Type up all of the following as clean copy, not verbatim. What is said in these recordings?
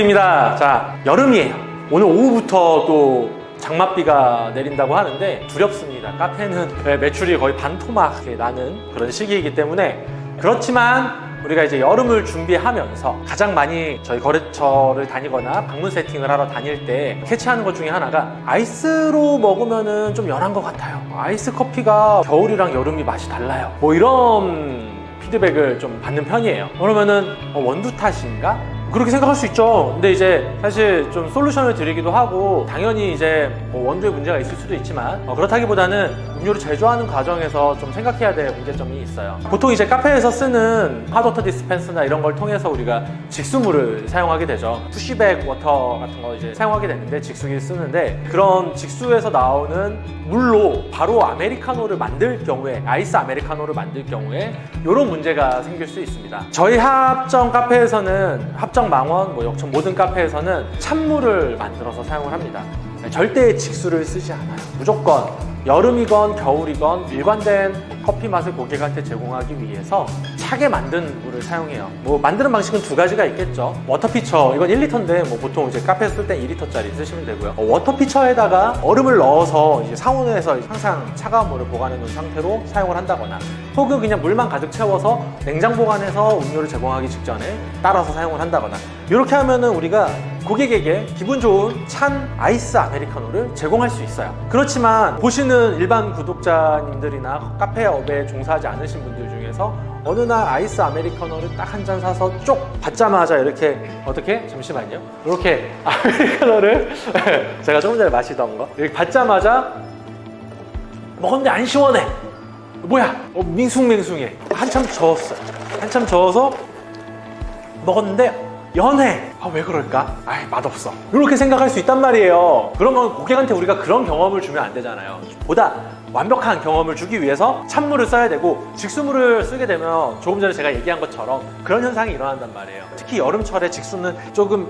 마스크입니다. 자, 여름이에요. 오늘 오후부터 또 장맛비가 내린다고 하는데 두렵습니다. 카페는 매출이 거의 반토막 나는 그런 시기이기 때문에. 그렇지만 우리가 이제 여름을 준비하면서 가장 많이 저희 거래처를 다니거나 방문 세팅을 하러 다닐 때 캐치하는 것 중에 하나가 아이스로 먹으면은 좀 연한 것 같아요. 아이스 커피가 겨울이랑 여름이 맛이 달라요. 뭐 이런 피드백을 좀 받는 편이에요. 그러면은 원두 탓인가? 그렇게 생각할 수 있죠. 근데 이제 사실 좀 솔루션을 드리기도 하고, 당연히 이제 뭐 원두에 문제가 있을 수도 있지만 그렇다기보다는 음료를 제조하는 과정에서 좀 생각해야 될 문제점이 있어요. 보통 이제 카페에서 쓰는 핫워터 디스펜서나 이런 걸 통해서 우리가 직수물을 사용하게 되죠. 푸시백 워터 같은 거 이제 사용하게 되는데, 직수기를 쓰는데, 그런 직수에서 나오는 물로 바로 아메리카노를 만들 경우에, 아이스 아메리카노를 만들 경우에 이런 문제가 생길 수 있습니다. 저희 합정 카페에서는, 합정 망원, 뭐 역천 모든 카페에서는 찬물을 만들어서 사용을 합니다. 절대 직수를 쓰지 않아요. 무조건 여름이건 겨울이건 일관된 커피 맛을 고객한테 제공하기 위해서 차게 만든 물을 사용해요. 뭐 만드는 방식은 두 가지가 있겠죠. 워터피처, 이건 1리터인데 뭐 보통 이제 카페에서 쓸 때 2리터짜리 쓰시면 되고요. 워터피처에다가 얼음을 넣어서 이제 상온에서 항상 차가운 물을 보관해 놓은 상태로 사용을 한다거나, 혹은 그냥 물만 가득 채워서 냉장 보관해서 음료를 제공하기 직전에 따라서 사용을 한다거나, 이렇게 하면은 우리가 고객에게 기분 좋은 찬 아이스 아메리카노를 제공할 수 있어요. 그렇지만 보시는 일반 구독자님들이나 카페업에 종사하지 않으신 분들 중에서 어느 날 아이스 아메리카노를 딱 한 잔 사서 쪽 받자마자 이렇게, 어떻게? 잠시만요. 이렇게 아메리카노를 제가 조금 전에 마시던 거 이렇게 받자마자 먹었는데 안 시원해. 뭐야? 밍숭맹숭해. 한참 저었어요. 한참 저어서 먹었는데 연해. 왜 그럴까? 맛없어. 이렇게 생각할 수 있단 말이에요. 그러면 고객한테 우리가 그런 경험을 주면 안 되잖아요. 보다 완벽한 경험을 주기 위해서 찬물을 써야 되고, 직수물을 쓰게 되면 조금 전에 제가 얘기한 것처럼 그런 현상이 일어난단 말이에요. 특히 여름철에 직수는 조금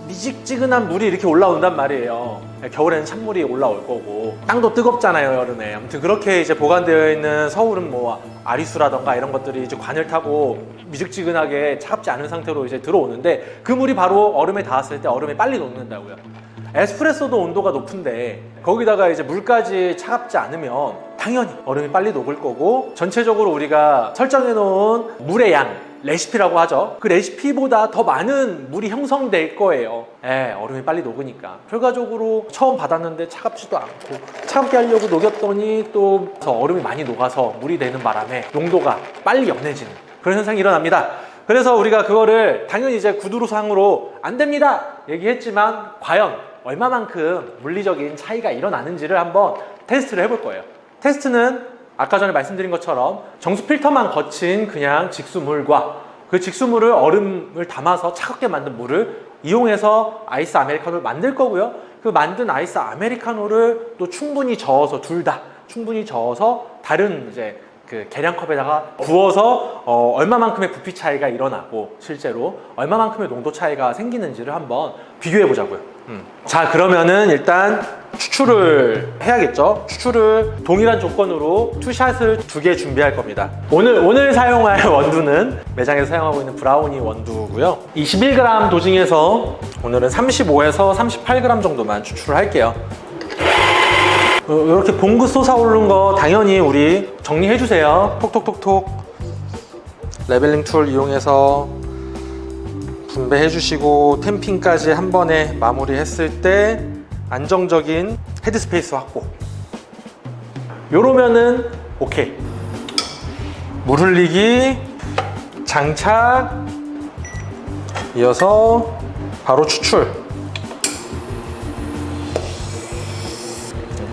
미직지근한 물이 이렇게 올라온단 말이에요. 겨울에는 찬물이 올라올 거고, 땅도 뜨겁잖아요, 여름에. 아무튼 그렇게 이제 보관되어 있는 서울은 뭐 아리수라던가 이런 것들이 이제 관을 타고 미직지근하게 차갑지 않은 상태로 이제 들어오는데, 그 물이 바로 얼음에 닿았을 때 얼음이 빨리 녹는다고요. 에스프레소도 온도가 높은데 거기다가 이제 물까지 차갑지 않으면 당연히 얼음이 빨리 녹을 거고, 전체적으로 우리가 설정해 놓은 물의 양, 레시피라고 하죠. 그 레시피보다 더 많은 물이 형성될 거예요. 얼음이 빨리 녹으니까. 결과적으로 처음 받았는데 차갑지도 않고, 차갑게 하려고 녹였더니 또 얼음이 많이 녹아서 물이 되는 바람에 농도가 빨리 연해지는 그런 현상이 일어납니다. 그래서 우리가 그거를 당연히 이제 구두로상으로 안 됩니다 얘기했지만, 과연 얼마만큼 물리적인 차이가 일어나는지를 한번 테스트를 해볼 거예요. 테스트는 아까 전에 말씀드린 것처럼 정수 필터만 거친 그냥 직수물과 그 직수물을 얼음을 담아서 차갑게 만든 물을 이용해서 아이스 아메리카노를 만들 거고요. 그 만든 아이스 아메리카노를 또 충분히 저어서, 둘 다 충분히 저어서 다른 이제 그 계량컵에다가 부어서 얼마만큼의 부피 차이가 일어나고 실제로 얼마만큼의 농도 차이가 생기는지를 한번 비교해 보자고요. 자, 그러면은 일단 추출을 해야겠죠. 추출을 동일한 조건으로 투샷을 2개 준비할 겁니다. 오늘 사용할 원두는 매장에서 사용하고 있는 브라우니 원두고요. 21g 도징에서 오늘은 35에서 38g 정도만 추출을 할게요. 이렇게 봉긋 솟아오르는 거 당연히 우리 정리해 주세요. 톡톡톡톡 레벨링 툴 이용해서 분배해 주시고, 템핑까지 한 번에 마무리했을 때 안정적인 헤드스페이스 확보. 요러면은 오케이. 물 흘리기, 장착, 이어서 바로 추출.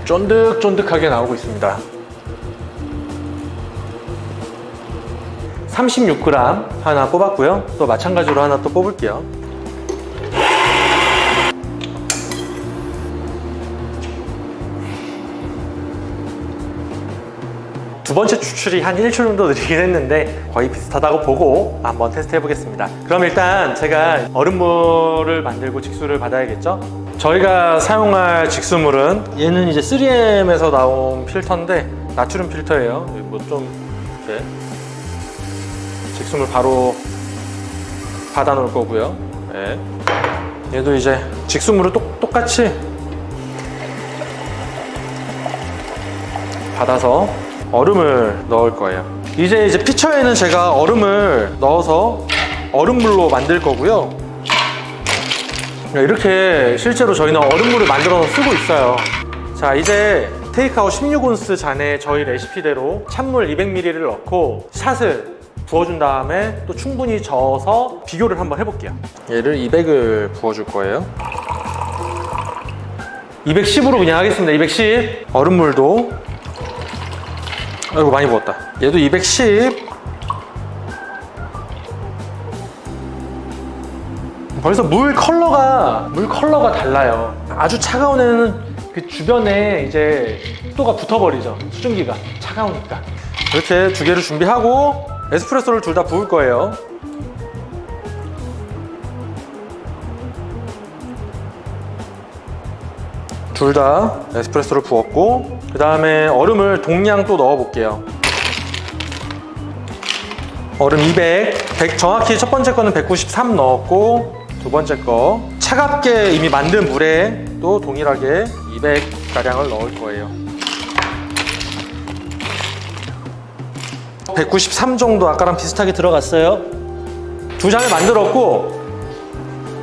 쫀득쫀득하게 나오고 있습니다. 36g 하나 뽑았고요. 또 마찬가지로 하나 또 뽑을게요. 두 번째 추출이 한 1초 정도 느리긴 했는데 거의 비슷하다고 보고 한번 테스트 해보겠습니다. 그럼 일단 제가 얼음물을 만들고 직수를 받아야겠죠? 저희가 사용할 직수물은, 얘는 이제 3M에서 나온 필터인데 나트륨 필터예요. 뭐 좀 이렇게 직수물 바로 받아 놓을 거고요. 네. 얘도 이제 직수물을 똑같이 받아서 얼음을 넣을 거예요. 이제 피처에는 제가 얼음을 넣어서 얼음물로 만들 거고요. 이렇게 실제로 저희는 얼음물을 만들어서 쓰고 있어요. 자, 이제 테이크아웃 16온스 잔에 저희 레시피대로 찬물 200ml를 넣고 샷을 부어준 다음에 또 충분히 저어서 비교를 한번 해볼게요. 얘를 200을 부어줄 거예요. 210으로 그냥 하겠습니다. 210. 얼음물도, 아이고 많이 부었다. 얘도 210. 벌써 물 컬러가 달라요. 아주 차가운 애는 그 주변에 이제 습도가 붙어버리죠. 수증기가 차가우니까. 이렇게 두 개를 준비하고 에스프레소를 둘 다 부을 거예요. 둘 다 에스프레소를 부었고, 그 다음에 얼음을 동량 또 넣어 볼게요. 얼음 200, 정확히 첫 번째 거는 193 넣었고, 두 번째 거 차갑게 이미 만든 물에 또 동일하게 200가량을 넣을 거예요. 193 정도 아까랑 비슷하게 들어갔어요. 두 잔을 만들었고,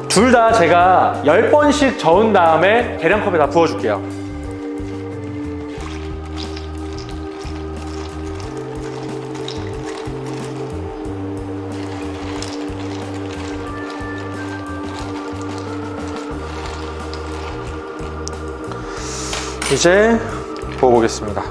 둘 다 제가 10번씩 저은 다음에 계량컵에다 부어줄게요. 이제 부어보겠습니다.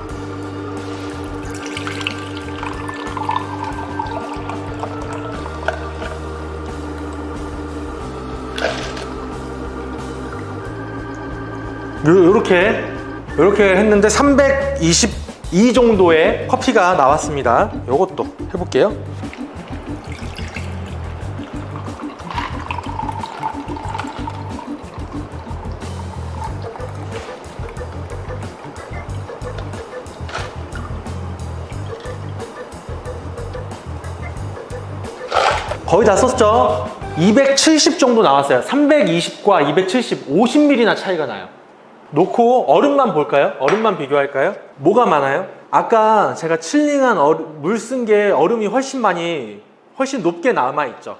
이렇게 했는데 322 정도의 커피가 나왔습니다. 이것도 해볼게요. 거의 다 썼죠? 270 정도 나왔어요. 320과 270, 50ml나 차이가 나요. 놓고 얼음만 볼까요? 얼음만 비교할까요? 뭐가 많아요? 아까 제가 칠링한 물 쓴 게 얼음이 훨씬 높게 남아있죠.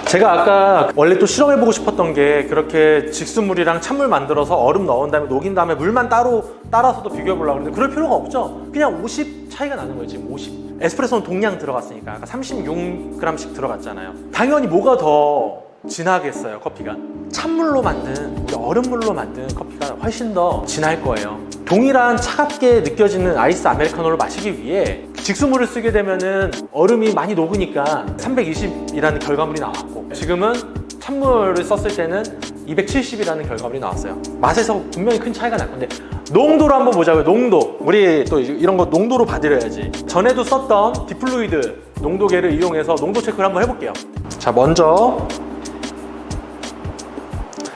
제가 아까 원래 또 실험해보고 싶었던 게 그렇게 직수물이랑 찬물 만들어서 얼음 넣은 다음에 녹인 다음에 물만 따라서도 비교해보려고 했는데 그럴 필요가 없죠. 그냥 50 차이가 나는 거예요. 지금 50. 에스프레소는 동량 들어갔으니까 아까 36g씩 들어갔잖아요. 당연히 뭐가 더 진하겠어요, 커피가. 찬물로 만든, 우리 얼음물로 만든 커피가 훨씬 더 진할 거예요. 동일한 차갑게 느껴지는 아이스 아메리카노를 마시기 위해 직수물을 쓰게 되면은 얼음이 많이 녹으니까 320이라는 결과물이 나왔고, 지금은 찬물을 썼을 때는 270이라는 결과물이 나왔어요. 맛에서 분명히 큰 차이가 날 건데, 농도로 한번 보자고요. 농도. 우리 또 이런 거 농도로 봐드려야지. 전에도 썼던 디플루이드 농도계를 이용해서 농도 체크를 한번 해볼게요. 자, 먼저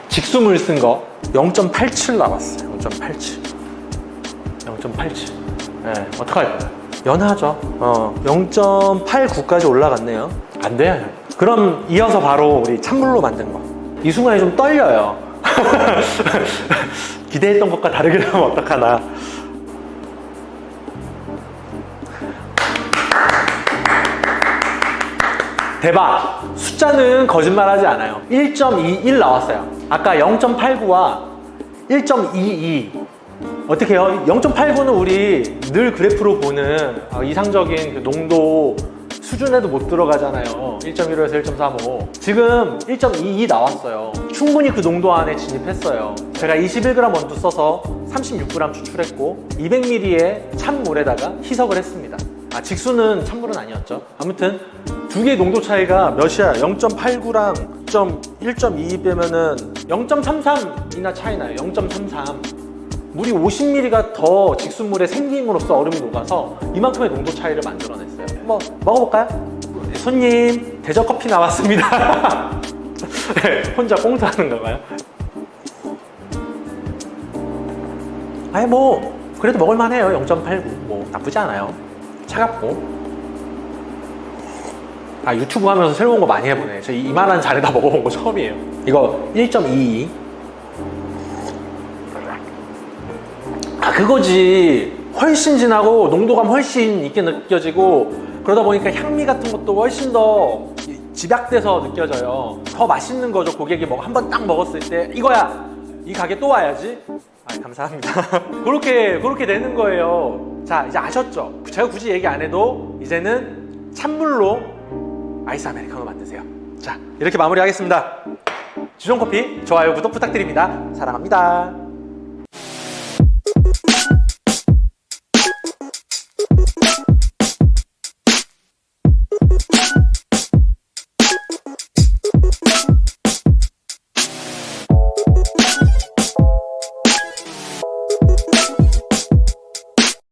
직수물 쓴 거 0.87 나왔어요. 0.87. 네, 어떡할까요? 연하죠. 0.89까지 올라갔네요. 안 돼요. 그럼 이어서 바로 우리 찬물로 만든 거. 이 순간에 좀 떨려요. 기대했던 것과 다르게 되면 어떡하나. 대박! 숫자는 거짓말하지 않아요. 1.21 나왔어요. 아까 0.89와 1.22. 어떻게 해요? 0.89는 우리 늘 그래프로 보는 이상적인 그 농도 수준에도 못 들어가잖아요. 1.15에서 1.35. 지금 1.22 나왔어요. 충분히 그 농도 안에 진입했어요. 제가 21g 원두 써서 36g 추출했고 200ml의 찬물에다가 희석을 했습니다. 직수는 찬물은 아니었죠. 아무튼 두 개의 농도 차이가 몇이야? 0.89랑 1.22 빼면은 0.33이나 차이 나요. 0.33. 물이 50ml가 더 직수물에 생김으로써 얼음이 녹아서 이만큼의 농도 차이를 만들어냈어요. 한번 먹어볼까요? 손님, 대저커피 나왔습니다. 혼자 꽁트하는 건가요? 아니 뭐 그래도 먹을만해요. 0.89 뭐 나쁘지 않아요. 차갑고 아, 유튜브 하면서 새로운 거 많이 해보네. 저 이만한 잔에다 먹어본 거 처음이에요. 이거 1.22. 아, 그거지. 훨씬 진하고 농도감 훨씬 있게 느껴지고, 그러다 보니까 향미 같은 것도 훨씬 더 집약돼서 느껴져요. 더 맛있는 거죠. 고객이 한 번 딱 먹었을 때 이거야, 이 가게 또 와야지. 아, 감사합니다. 그렇게 되는 거예요. 자, 이제 아셨죠? 제가 굳이 얘기 안 해도 이제는 찬물로 아이스 아메리카노 만드세요. 자, 이렇게 마무리하겠습니다. 주종커피 좋아요, 구독 부탁드립니다. 사랑합니다.